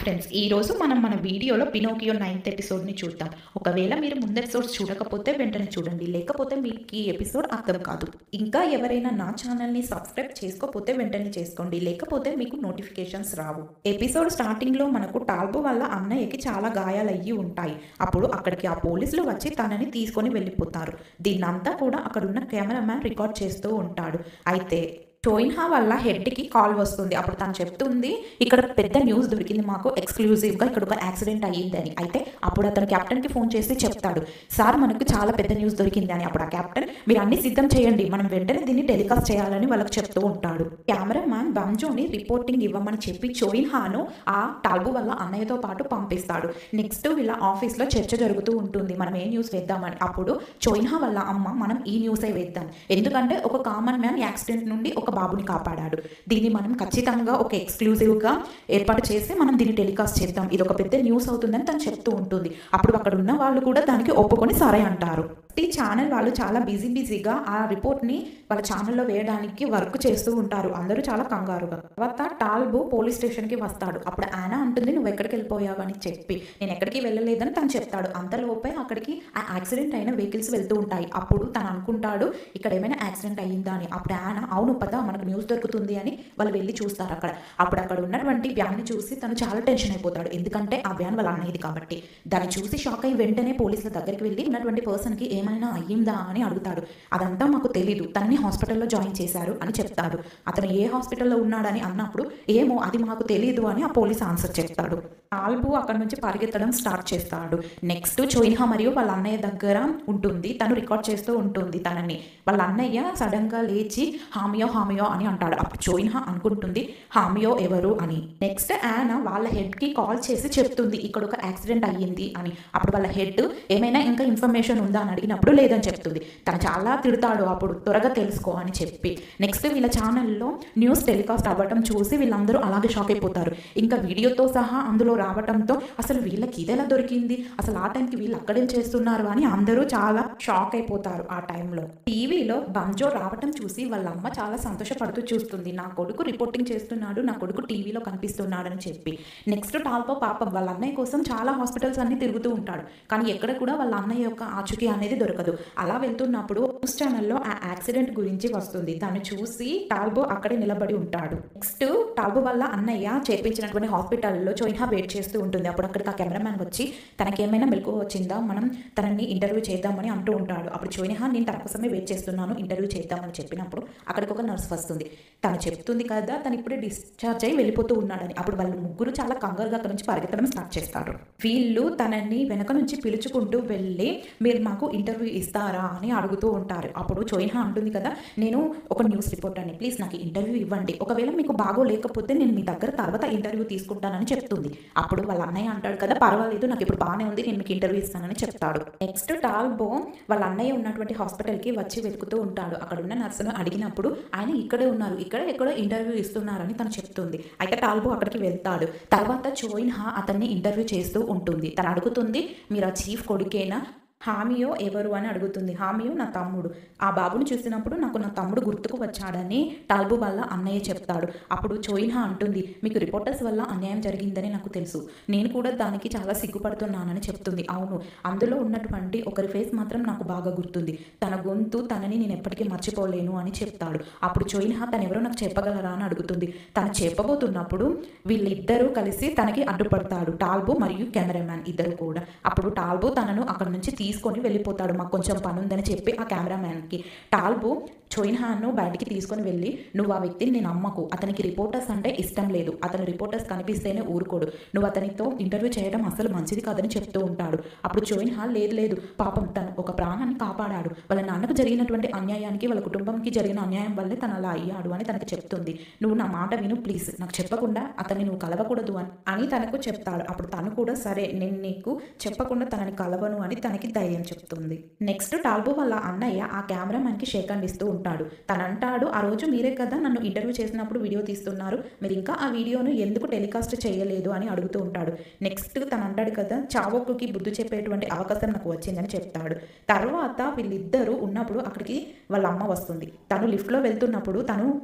Friends, ఈరోజు మనం మన వీడియోలో పినోకియో 9th ఎపిసోడ్ని చూద్దాం. ఒకవేళ మీరు ముందు ఎపిసోడ్స్ చూడకపోతే వెంటనే చూడండి, లేకపోతే మీకు ఈ ఎపిసోడ్ అర్థం కాదు. ఇంకా ఎవరైనా నా ఛానల్ని సబ్స్క్రైబ్ చేసుకోకపోతే వెంటనే చేసుకోండి, లేకపోతే మీకు నోటిఫికేషన్స్ రావు. ఎపిసోడ్ స్టార్టింగ్లో మనకు టాల్బో వల్ల అన్నయ్యకి చాలా గాయాలయ్యి ఉంటాయి. అప్పుడు అక్కడికి ఆ పోలీసులు వచ్చి తనని తీసుకొని వెళ్ళిపోతారు. దీన్నంతా కూడా అక్కడున్న కెమెరామ్యాన్ రికార్డ్ చేస్తూ ఉంటాడు. అయితే టోయిన్హా వల్ల హెడ్కి కాల్ వస్తుంది. అప్పుడు తను చెప్తుంది, ఇక్కడ పెద్ద న్యూస్ దొరికింది మాకు ఎక్స్క్లూజివ్గా, ఇక్కడ ఒక యాక్సిడెంట్ అయ్యిందని. అయితే అప్పుడు అతను కెప్టెన్కి ఫోన్ చేసి చెప్తాడు, సార్ మనకు చాలా పెద్ద న్యూస్ దొరికింది అని. అప్పుడు ఆ కెప్టెన్, మీరు అన్ని సిద్ధం చేయండి, మనం వెంటనే దీన్ని టెలికాస్ట్ చేయాలని వాళ్ళకి చెప్తూ ఉంటాడు. కెమెరామ్యాన్ బంజోని రిపోర్టింగ్ ఇవ్వమని చెప్పి టోయిన్హాను ఆ టాల్బో వల్ల అన్నయ్యతో పాటు పంపిస్తాడు. నెక్స్ట్ వీళ్ళ ఆఫీస్లో చర్చ జరుగుతూ ఉంటుంది, మనం ఏ న్యూస్ వేద్దామని. అప్పుడు టోయిన్హా వల్ల అమ్మ, మనం ఈ న్యూసే వేద్దాం, ఎందుకంటే ఒక కామన్ మ్యాన్ యాక్సిడెంట్ నుండి ఒక బాబుని కాపాడాడు, దీన్ని మనం ఖచ్చితంగా ఒక ఎక్స్క్లూజివ్గా ఏర్పాటు చేసి మనం దీన్ని టెలికాస్ట్ చేద్దాం, ఇది ఒక పెద్ద న్యూస్ అవుతుందని తను చెప్తూ ఉంటుంది. అప్పుడు అక్కడ ఉన్న వాళ్ళు కూడా దానికి ఒప్పుకొని సరే అంటారు. ఈ ఛానల్ వాళ్ళు చాలా బిజీగా ఆ రిపోర్ట్ని వాళ్ళ ఛానల్లో వేయడానికి వర్క్ చేస్తూ ఉంటారు. అందరూ చాలా కంగారుగా. తర్వాత టాల్బో పోలీస్ స్టేషన్కి వస్తాడు. అప్పుడు ఆనా అంటుంది, నువ్వు ఎక్కడికి వెళ్ళిపోయావు అని చెప్పి. నేను ఎక్కడికి వెళ్ళలేదని తను చెప్తాడు. అంతలోపే అక్కడికి ఆ యాక్సిడెంట్ అయిన వెహికల్స్ వెళ్తూ ఉంటాయి. అప్పుడు తను అనుకుంటాడు, ఇక్కడ ఏమైనా యాక్సిడెంట్ అయ్యిందా అని. అప్పుడు ఆనా, అవును పద మనకు న్యూస్ దొరుకుతుంది అని వాళ్ళు వెళ్ళి చూస్తారు. అప్పుడు అక్కడ ఉన్నటువంటి వ్యాన్ని చూసి తను చాలా టెన్షన్ అయిపోతాడు, ఎందుకంటే ఆ వ్యాన్ వాళ్ళ అన్నయ్యది కాబట్టి. దాన్ని చూసి షాక్ అయ్యి వెంటనే పోలీసుల దగ్గరికి వెళ్ళి ఉన్నటువంటి పర్సన్కి ఏమైనా అయ్యిందా అని అడుగుతాడు. అదంతా మాకు తెలీదు, తనని హాస్పిటల్లో జాయిన్ చేశారు అని చెప్తాడు. అతను ఏ హాస్పిటల్లో ఉన్నాడని అన్నప్పుడు, ఏమో అది మాకు తెలీదు అని ఆ పోలీస్ ఆన్సర్ చెప్తాడు. టాల్బో అక్కడ నుంచి పరిగెత్తడం స్టార్ట్ చేస్తాడు. నెక్స్ట్ టోయిన్హా మరియు వాళ్ళ అన్నయ్య దగ్గర ఉంటుంది. తను రికార్డ్ చేస్తూ ఉంటుంది తనని. వాళ్ళ అన్నయ్య సడన్ గా లేచి హామియో హామియో అని అంటాడు. అప్పుడు టోయిన్హా అనుకుంటుంది, హామియో ఎవరు అని. నెక్స్ట్ ఆనా వాళ్ళ హెడ్ కి కాల్ చేసి చెప్తుంది, ఇక్కడ ఒక యాక్సిడెంట్ అయ్యింది అని. అప్పుడు వాళ్ళ హెడ్, ఏమైనా ఇంకా ఇన్ఫర్మేషన్ ఉందా అని అడిగినప్పుడు లేదని చెప్తుంది. తను చాలా తిడతాడు, అప్పుడు త్వరగా తెలుసుకో అని చెప్పి. నెక్స్ట్ వీళ్ళ ఛానల్లో న్యూస్ టెలికాస్ట్ అవ్వటం చూసి వీళ్ళందరూ అలాగే షాక్ అయిపోతారు. ఇంకా వీడియోతో సహా అందులో రావటంతో అసలు వీళ్ళకి ఇదెలా దొరికింది, అసలు ఆ టైంకి వీళ్ళు అక్కడేం చేస్తున్నారు అని అందరూ చాలా షాక్ అయిపోతారు. ఆ టైంలో టీవీలో బంజో రావటం చూసి వాళ్ళ అమ్మ చాలా సంతోషపడుతూ చూస్తుంది, నా కొడుకు రిపోర్టింగ్ చేస్తున్నాడు, నా కొడుకు టీవీలో కనిపిస్తున్నాడు అని చెప్పి. నెక్స్ట్ టాల్బో పాపం వాళ్ళ అన్నయ్య కోసం చాలా హాస్పిటల్స్ అన్ని తిరుగుతూ ఉంటాడు, కానీ ఎక్కడ కూడా వాళ్ళ అన్నయ్య యొక్క ఆచూకీ అనేది దొరకదు. అలా వెళ్తున్నప్పుడు న్యూస్ ఛానల్లో ఆ యాక్సిడెంట్ గురించి వస్తుంది. దాన్ని చూసి టాల్బో అక్కడే నిలబడి ఉంటాడు. నెక్స్ట్ టాల్బో వల్ల అన్నయ్య చేర్పించినటువంటి హాస్పిటల్లో టోయిన్హా వెయిట్ చేస్తూ ఉంటుంది. అప్పుడు అక్కడికి ఆ కెమెరామ్యాన్ వచ్చి, తనకేమైనా మెలకు వచ్చిందా, మనం తనని ఇంటర్వ్యూ చేద్దామని అంటూ ఉంటాడు. అప్పుడు టోయిన్హా, నేను తన కోసమే వెయిట్ చేస్తున్నాను, ఇంటర్వ్యూ చేద్దామని చెప్పినప్పుడు అక్కడికి ఒక నర్స్ వస్తుంది. తను చెప్తుంది కదా, తను ఇప్పుడే డిశ్చార్జ్ అయ్యి వెళ్ళిపోతూ ఉన్నాడని. అప్పుడు వాళ్ళు ముగ్గురు చాలా కంగారుగా అక్కడ నుంచి పరిగెత్తడం స్టార్ట్ చేస్తారు. వీళ్ళు తనని వెనక నుంచి పిలుచుకుంటూ వెళ్ళి, మీరు మాకు ఇంటర్వ్యూ ఇస్తారా అని అడుగుతూ ఉంటారు. అప్పుడు టోయిన్హా అంటుంది కదా, నేను ఒక న్యూస్ రిపోర్టర్ని, ప్లీజ్ నాకు ఇంటర్వ్యూ ఇవ్వండి, ఒకవేళ మీకు బాగోలేకపోతే నేను మీ దగ్గర తర్వాత ఇంటర్వ్యూ తీసుకుంటానని చెప్తుంది. అప్పుడు వాళ్ళ అన్నయ్య అంటాడు కదా, పర్వాలేదు నాకు ఇప్పుడు బాగానే ఉంది, నేను మీకు ఇంటర్వ్యూ ఇస్తానని చెప్తాడు. నెక్స్ట్ టాల్బో వాళ్ళ అన్నయ్య ఉన్నటువంటి హాస్పిటల్కి వచ్చి వెతుకుతూ ఉంటాడు. అక్కడ ఉన్న నర్సును అడిగినప్పుడు ఆయన ఇక్కడే ఉన్నారు, ఇక్కడ ఎక్కడో ఇంటర్వ్యూ ఇస్తున్నారని తను చెప్తుంది. అయితే టాల్బో అక్కడికి వెళ్తాడు. తర్వాత టోయిన్హా అతన్ని ఇంటర్వ్యూ చేస్తూ ఉంటుంది. తను అడుగుతుంది, మీరు ఆ చీఫ్ కొడుకేనా, హామియో ఎవరు అని అడుగుతుంది. హామియో నా తమ్ముడు, ఆ బాబుని చూసినప్పుడు నాకు నా తమ్ముడు గుర్తుకు వచ్చాడని టాల్బో వల్ల అన్నయ్య చెప్తాడు. అప్పుడు టోయిన్హా అంటుంది, మీకు రిపోర్టర్స్ వల్ల అన్యాయం జరిగిందని నాకు తెలుసు, నేను కూడా దానికి చాలా సిగ్గుపడుతున్నానని చెప్తుంది. అవును, అందులో ఉన్నటువంటి ఒకరి ఫేస్ మాత్రం నాకు బాగా గుర్తుంది, తన గొంతు, తనని నేను ఎప్పటికీ మర్చిపోలేను అని చెప్తాడు. అప్పుడు టోయిన్హా, తను ఎవరో నాకు చెప్పగలరా అని అడుగుతుంది. తను చెప్పబోతున్నప్పుడు వీళ్ళిద్దరూ కలిసి తనకి అడ్డుపడతాడు, టాల్బో మరియు కెమెరామ్యాన్ ఇద్దరు కూడా. అప్పుడు టాల్బో తనను అక్కడ నుంచి తీసుకొని వెళ్ళిపోతాడు, మాకు కొంచెం పని ఉందని చెప్పి ఆ కెమెరామ్యాన్కి. టాల్బో టోయిన్హాను బయటికి తీసుకొని వెళ్ళి, నువ్వు ఆ వ్యక్తిని నేను నమ్మకు, అతనికి రిపోర్టర్స్ అంటే ఇష్టం లేదు, అతను రిపోర్టర్స్ కనిపిస్తేనే ఊరుకోడు, నువ్వు అతనితో ఇంటర్వ్యూ చేయడం అసలు మంచిది కాదని చెప్తూ ఉంటాడు. అప్పుడు టోయిన్హా, లేదు పాపం తను ఒక ప్రాణాన్ని కాపాడాడు, వాళ్ళ నాన్నకు జరిగినటువంటి అన్యాయానికి, వాళ్ళ కుటుంబంకి జరిగిన అన్యాయం వల్లే తను అలా అయ్యాడు అని తనకు చెప్తుంది. నువ్వు నా మాట విను ప్లీజ్, నాకు చెప్పకుండా అతన్ని నువ్వు కలవకూడదు అని తనకు చెప్తాడు. అప్పుడు తను కూడా సరే, నేను నీకు చెప్పకుండా తనని కలవను అని తనకి ధైర్యం చెప్తుంది. నెక్స్ట్ టాల్బో వాళ్ళ అన్నయ్య ఆ కెమెరామ్యాన్కి షేక్ హ్యాండ్ ఇస్తూ ఉంటాడు. తను అంటాడు, ఆ రోజు మీరే కదా నన్ను ఇంటర్వ్యూ చేసినప్పుడు వీడియో తీస్తున్నారు, మీరు ఇంకా ఆ వీడియోను ఎందుకు టెలికాస్ట్ చేయలేదు అని అడుగుతూ ఉంటాడు. నెక్స్ట్ తను అంటాడు కదా, చావోకుకి బుద్ధి చెప్పేటువంటి అవకాశం నాకు వచ్చిందని చెప్తాడు. తర్వాత వీళ్ళిద్దరూ ఉన్నప్పుడు అక్కడికి వాళ్ళ అమ్మ వస్తుంది. తను లిఫ్ట్లో వెళ్తున్నప్పుడు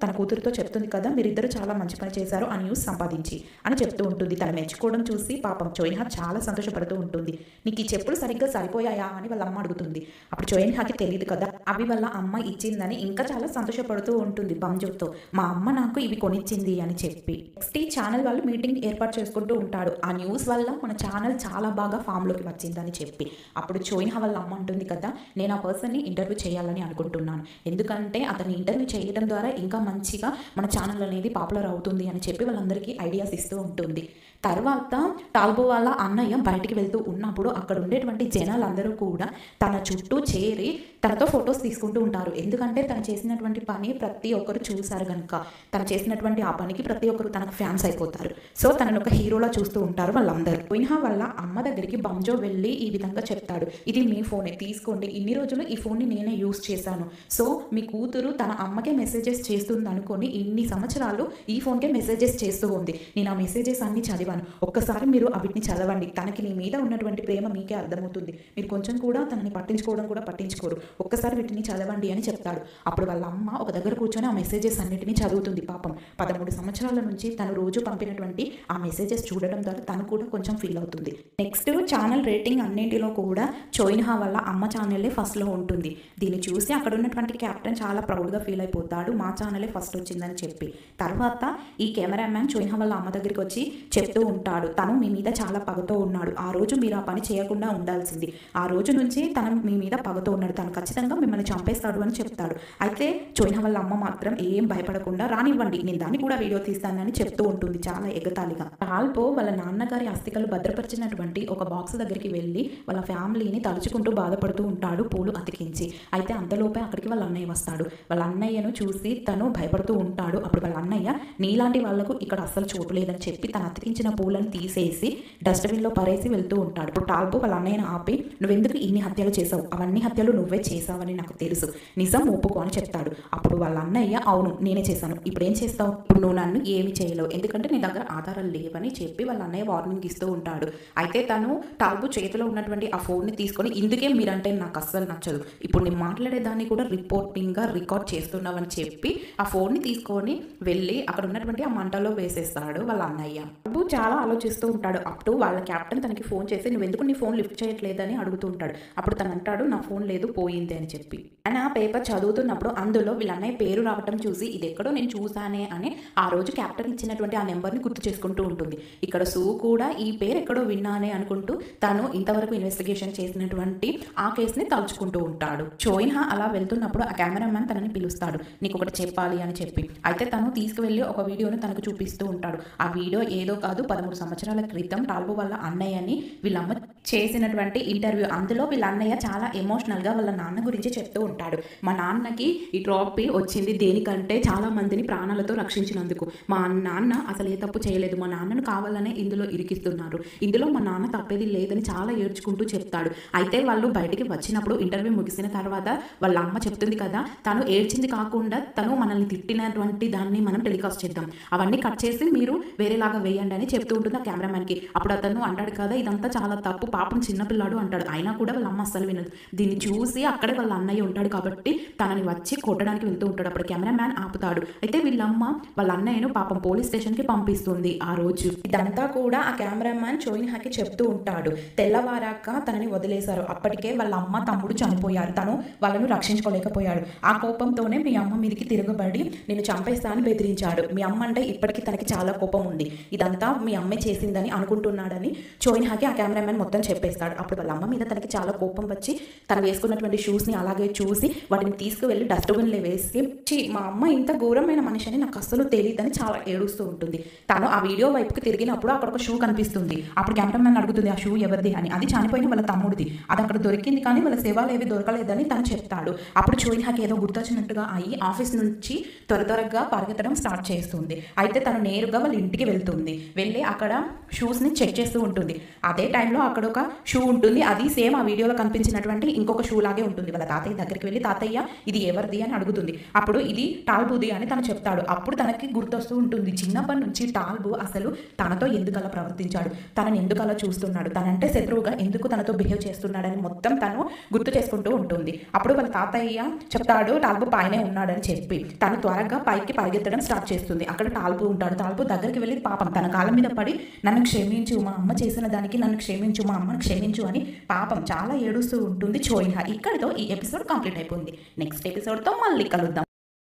తన కూతురుతో చెప్తుంది కదా, మీరిద్దరు చాలా మంచి పని చేశారు ఆ న్యూస్ సంపాదించి అని చెప్తూ ఉంటుంది. తను మెచ్చుకోవడం చూసి పాపం చోయిన్హా చాలా సంతోషపడుతూ ఉంటుంది. నీకు ఈ చెప్పులు సరిగ్గా సరిపోయాయా అని వాళ్ళ అమ్మ అడుగుతుంది. అప్పుడు చోయిన్హాకి తెలియదు కదా అవి వాళ్ళ అమ్మ ఇచ్చిందని ఇంకా చాలా సంతోషపడుతూ ఉంటుంది బంజోతో. మా అమ్మ నాకు ఇవి కొనిచ్చింది అని చెప్పి. నెక్స్ట్ ఈ ఛానల్ వాళ్ళు మీటింగ్ ఏర్పాటు చేసుకుంటూ ఉంటాడు. ఆ న్యూస్ వల్ల మన ఛానల్ చాలా బాగా ఫామ్లోకి వచ్చిందని చెప్పి. అప్పుడు చోయిన్హా వాళ్ళ అమ్మ అంటుంది కదా, నేను ఆ పర్సన్ని ఇంటర్వ్యూ చేయాలని అనుకుంటున్నాను, ఎందుకంటే అతన్ని ఇంటర్వ్యూ చేయడం ద్వారా ఇంకా మంచిగా మన ఛానల్ అనేది పాపులర్ అవుతుంది అని చెప్పి వాళ్ళందరికీ ఐడియాస్ ఇస్తూ ఉంటుంది. తర్వాత టాల్బో వాళ్ళ అన్నయ్య బయటికి వెళ్తూ ఉన్నప్పుడు అక్కడ ఉండేటువంటి జనాలందరూ కూడా తన చుట్టూ చేరి తనతో ఫొటోస్ తీసుకుంటూ ఉంటారు. ఎందుకంటే తను చేసినటువంటి పని ప్రతి ఒక్కరు చూశారు కనుక, తను చేసినటువంటి ఆ పనికి ప్రతి ఒక్కరు తనకు ఫ్యాన్స్ అయిపోతారు. సో తనను ఒక హీరోలా చూస్తూ ఉంటారు వాళ్ళందరూ. చోయిన్హా వాళ్ళ అమ్మ దగ్గరికి బంజో వెళ్ళి ఈ విధంగా చెప్తాడు, ఇది మీ ఫోనే తీసుకోండి, ఇన్ని రోజులు ఈ ఫోన్ని నేనే యూజ్ చేశాను. సో మీ కూతురు తన అమ్మకే మెసేజెస్ చేస్తుంది అనుకొని ఇన్ని సంవత్సరాలు ఈ ఫోన్కే మెసేజెస్ చేస్తూ ఉంది. నేను ఆ మెసేజెస్ అన్ని చదివాను, ఒక్కసారి మీరు వీటిని చదవండి, తనకి నీ మీద ఉన్నటువంటి ప్రేమ మీకే అర్థమవుతుంది, మీరు కొంచెం కూడా తనని పట్టించుకోవడం కూడా పట్టించుకోరు, ఒక్కసారి వీటిని చదవండి అని చెప్తాడు. అప్పుడు వాళ్ళ అమ్మ ఒక దగ్గర కూర్చొని ఆ మెసేజెస్ అన్నిటిని చదువుతుంది. పాపం 13 సంవత్సరాల నుంచి తను రోజు పంపినటువంటి ఆ మెసేజెస్ చూడడం ద్వారా తను కూడా కొంచెం ఫీల్ అవుతుంది. నెక్స్ట్ ఛానల్ రేటింగ్ అన్నింటిలో కూడా చోయిన్హా వాళ్ళ అమ్మ ఛానలే ఫస్ట్లో ఉంటుంది. దీన్ని చూసి అక్కడ ఉన్నటువంటి కెప్టెన్ చాలా ప్రౌడ్గా ఫీల్ అయిపోతాడు, మా ఛానలే ఫస్ట్ వచ్చిందని చెప్పి. తర్వాత ఈ కెమెరామ్యాన్ చోయిన్హా వాళ్ళ అమ్మ దగ్గరికి వచ్చి చెప్తూ ఉంటాడు, తను మీ మీద చాలా పగతో ఉన్నాడు, ఆ రోజు మీరు ఆ పని చేయకుండా ఉండాల్సింది, ఆ రోజు నుంచి తను మీ మీద పగతో ఉన్నాడు, తను ఖచ్చితంగా మిమ్మల్ని చంపేస్తాడు అని చెప్తాడు. అయితే చోయిన్హా వాళ్ళ అమ్మ మాత్రం ఏం భయపడకుండా రానివ్వండి, నేను దాన్ని కూడా వీడియో తీస్తానని చెప్తూ ఉంటుంది చాలా ఎగతాళిగా. టాల్బో వాళ్ళ నాన్నగారి అస్థికలు భద్రపరిచినటువంటి ఒక బాక్స్ దగ్గరికి వెళ్ళి వాళ్ళ ఫ్యామిలీని తలుచుకుంటూ బాధపడుతూ ఉంటాడు పూలు అతికించి. అయితే అంతలోపే అక్కడికి వాళ్ళ అన్నయ్య వస్తాడు. వాళ్ళ అన్నయ్యను చూసి తను భయపడుతూ ఉంటాడు. అప్పుడు వాళ్ళ అన్నయ్య, నీలాంటి వాళ్లకు ఇక్కడ అస్సలు చోటు లేదని చెప్పి తను అతికించిన పూలను తీసేసి డస్ట్బిన్లో పరేసి వెళ్తూ ఉంటాడు. ఇప్పుడు టాల్బో వాళ్ళ అన్నయ్యను ఆపి, నువ్వెందుకు ఇన్ని హత్యలు చేసావు, అవన్నీ హత్యలు నువ్వే చేసావని నాకు తెలుసు, నిజం ఒప్పుకో అని చెప్తాడు. అప్పుడు వాళ్ళ అన్నయ్య, అవును నేనే చేశాను, ఇప్పుడు ఏం చేస్తావు, ఇప్పుడు నువ్వు నన్ను ఏమి చేయలేవు, ఎందుకంటే నీ దగ్గర ఆధారాలు లేవని చెప్పి వాళ్ళ అన్నయ్య వార్నింగ్ ఇస్తూ ఉంటాడు. అయితే తను టాల్బో చేతిలో ఉన్నటువంటి ఆ ఫోన్ని తీసుకొని, ఇందుకే మీరంటే నాకు అస్సలు నచ్చదు, ఇప్పుడు నేను మాట్లాడేదాన్ని కూడా రిపోర్టింగ్గా రికార్డ్ చేస్తున్నావని చెప్పి ఆ ఫోన్ని తీసుకొని వెళ్ళి అక్కడ ఉన్నటువంటి ఆ మంటలో వేసేస్తాడు వాళ్ళ అన్నయ్య. టాల్బో చాలా ఆలోచిస్తూ ఉంటాడు. అప్పుడు వాళ్ళ కెప్టెన్ తనకి ఫోన్ చేసి, నువ్వెందుకు నీ ఫోన్ లిఫ్ట్ చేయట్లేదని అడుగుతూ ఉంటాడు. అప్పుడు తను అంటాడు, నా ఫోన్ లేదు, పోయింది అని చెప్పి. ఆయన ఆ పేపర్ చదువుతున్నప్పుడు అందులో వీళ్ళ అన్నయ్య పేరు రావటం చూసి, ఇది ఎక్కడో నేను చూసానే అని ఆ రోజు కెప్టెన్ ఇచ్చినటువంటి ఆ నెంబర్ని గుర్తు చేసుకుంటూ ఉంటుంది. ఇక్కడ సూ కూడా ఈ పేరు ఎక్కడో విన్నానే అనుకుంటూ తను ఇంతవరకు ఇన్వెస్టిగేషన్ చేసినటువంటి ఆ కేసుని తలుచుకుంటూ ఉంటాడు. చోయిన్హా అలా వెళ్తున్నప్పుడు ఆ కెమెరామ్యాన్ తనని పిలుస్తాడు, నీకు ఒకటి చెప్పాలి అని చెప్పి. అయితే తను తీసుకువెళ్ళి ఒక వీడియోను తనకు చూపిస్తూ ఉంటాడు. ఆ వీడియో ఏదో కాదు, 13 సంవత్సరాల క్రితం టాల్బో వాళ్ళ అన్నయ్యని వీళ్ళమ్మ చేసినటువంటి ఇంటర్వ్యూ. అందులో వీళ్ళ అన్నయ్య చాలా ఎమోషనల్గా వాళ్ళ నాన్న గురించి చెప్తూ ఉంటాడు. మా నాన్నకి ఈ ట్రాఫీ వచ్చింది దేనికంటే చాలా మందిని ప్రాణాలతో రక్షించినందుకు. మా నాన్న అసలు ఏ తప్పు చేయలేదు, మా నాన్నను కావాలనే ఇందులో ఇరికిస్తున్నారు, ఇందులో మా నాన్న తప్పేది లేదని చాలా ఏడ్చుకుంటూ చెప్తాడు. అయితే వాళ్ళు బయటికి వచ్చినప్పుడు ఇంటర్వ్యూ ముగిసిన తర్వాత వాళ్ళ అమ్మ చెప్తుంది కదా, తను ఏడ్చింది కాకుండా తను మనల్ని తిట్టినటువంటి దాన్ని మనం టెలికాస్ట్ చేద్దాం, అవన్నీ కట్ చేసి మీరు వేరేలాగా వేయండి అని చెప్తూ ఉంటుంది ఆ కెమెరామ్యాన్కి. అప్పుడు అతను అంటాడు కదా, ఇదంతా చాలా తప్పు, పాపం చిన్నపిల్లాడు అంటాడు. అయినా కూడా వాళ్ళ అమ్మ అస్సలు వినదు. దీన్ని చూసి అక్కడే వాళ్ళ అన్నయ్య ఉంటాడు కాబట్టి తనని వచ్చి కొట్టడానికి వెళ్తూ ఉంటాడు. అప్పుడు కెమెరామ్యాన్ ఆపుతాడు. అయితే వీళ్ళమ్మ వాళ్ళ అన్నయ్యను పాపం పోలీస్ స్టేషన్కి పంపిస్తుంది ఆ రోజు. ఇదంతా కూడా ఆ కెమెరామ్యాన్ చోయిన్హాకి చెప్తూ ఉంటాడు. తెల్లవారాక తనని వదిలేశారు, అప్పటికే వాళ్ళ అమ్మ తమ్ముడు చనిపోయారు, తను వాళ్ళను రక్షించుకోలేకపోయాడు. ఆ కోపంతోనే మీ అమ్మ మీదకి తిరగబడి నేను చంపేస్తా అని బెదిరించాడు. మీ అమ్మ అంటే ఇప్పటికీ తనకి చాలా కోపం ఉంది, ఇదంతా మీ అమ్మే చేసిందని అనుకుంటున్నాడని చోయిన్హాకి ఆ కెమెరామ్యాన్ మొత్తం చెప్పేస్తాడు. అప్పుడు వాళ్ళ అమ్మ మీద తనకి చాలా కోపం వచ్చి తను వేసుకున్నటువంటి షూస్ని అలాగే చూసి వాటిని తీసుకువెళ్ళి డస్ట్బిన్లో వేసి, మా అమ్మ ఇంత ఘోరమైన మనిషి అని నాకు అస్సలు తెలియదని చాలా ఏడుస్తూ ఉంటుంది. తను ఆ వీడియో వైపుకి తిరిగినప్పుడు అక్కడ ఒక షూ కనిపిస్తుంది. అప్పుడు కెమెరామ్యాన్ అడుగుతుంది, ఆ షూ ఎవరిది అని. అది చనిపోయిన వాళ్ళ తమ్ముడిది, అది అక్కడ దొరికింది కానీ వాళ్ళ శవాలు ఏవి దొరకలేదని తను చెప్తాడు. అప్పుడు చోయిన్హాకి ఏదో గుర్తొచ్చినట్టుగా అయ్యి ఆఫీస్ నుంచి త్వరగా పరిగెత్తడం స్టార్ట్ చేస్తుంది. అయితే తను నేరుగా వాళ్ళ ఇంటికి వెళ్తుంది. వెళ్ళి అక్కడ షూస్ని చెక్ చేస్తూ ఉంటుంది. అదే టైంలో అక్కడ ఒక షూ ఉంటుంది, అది సేమ్ ఆ వీడియోలో కనిపించినటువంటి ఇంకొక షూ లాగే ఉంటుంది. వాళ్ళ తాతయ్య దగ్గరికి వెళ్ళి తాతయ్య ఇది ఎవరిది అని అడుగుతుంది. అప్పుడు ఇది టాల్బుది అని తను చెప్తాడు. అప్పుడు తనకి గుర్తొస్తూ ఉంటుంది చిన్నప్పటి నుంచి టాల్బు అసలు తనతో ఎందుకు అలా ప్రవర్తించాడు, తనని ఎందుకు అలా చూస్తున్నాడు, తనంటే శత్రువుగా ఎందుకు తనతో బిహేవ్ చేస్తున్నాడని మొత్తం తను గుర్తు చేసుకుంటూ ఉంటుంది. అప్పుడు వాళ్ళ తాతయ్య చెప్తాడు టాల్బు పైనే ఉన్నాడని చెప్పి తను త్వరగా పైకి పరిగెత్తడం స్టార్ట్ చేస్తుంది. అక్కడ టాల్బు ఉంటాడు. టాల్బు దగ్గరికి వెళ్ళి పాపం తన కాళ్ళ మీద పడి నన్ను క్షమించు, మా అమ్మ చేసిన దానికి నన్ను క్షమించు, మా అమ్మను క్షమించు అని పాపం చాలా ఏడుస్తూ ఉంటుంది చోయిన్హా. ఇక్కడితో ఈ ఎపిసోడ్ కంప్లీట్ అయిపోయింది. నెక్స్ట్ ఎపిసోడ్తో మళ్ళీ కలుద్దాం.